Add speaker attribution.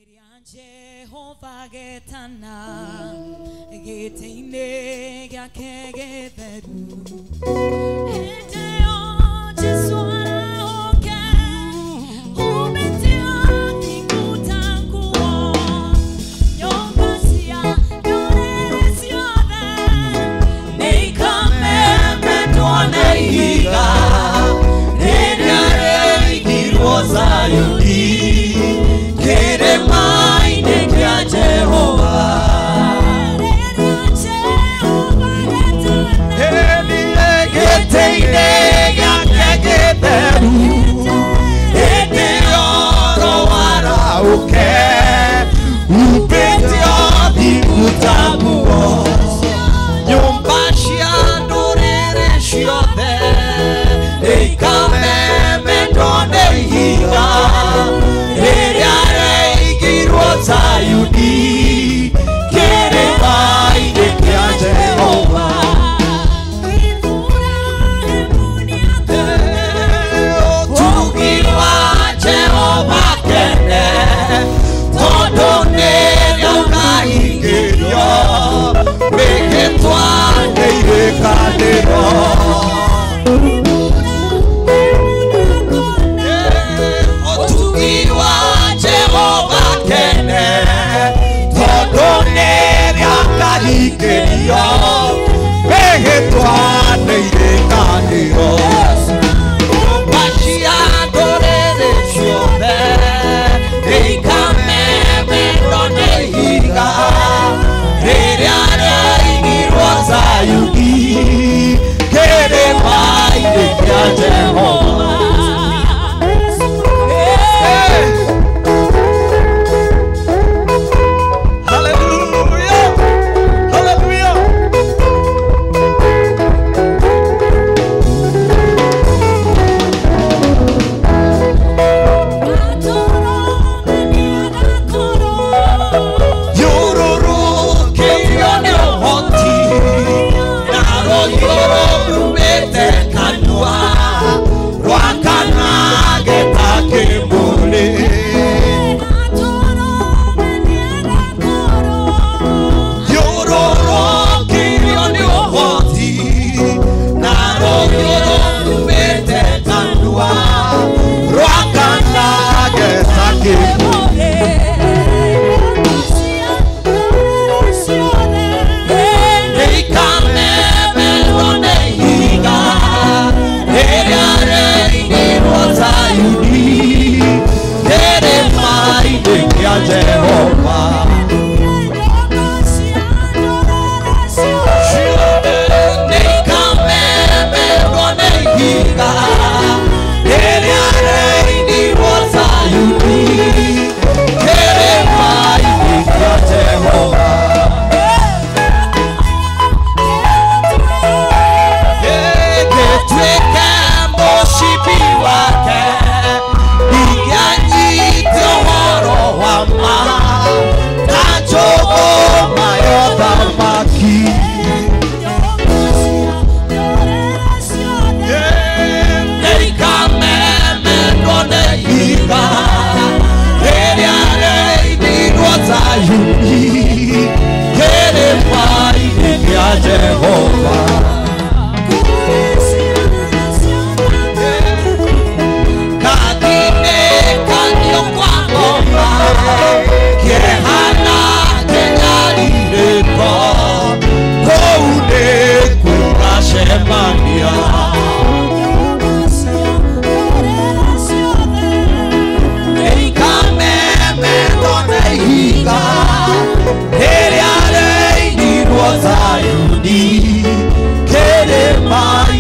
Speaker 1: Jehovah getana getine gakegetheru eteo jiswara oke umetio kikutanguo yobasia yoresiode neikame metone higa nedare kirwozayudi kere maine kya Jehovah getene gakegetheru eteo wara uke upetio bikutamuo nyombashia ndorere shiothe eikame metone higa Sayudi kere maine kya Jehovah tugiwa Jehovah kene todone yaunahigerio megetwa neire kadero tugiwa Jehovah kene todone yaunahigerio megetwa neire kadero Sayudi kere mai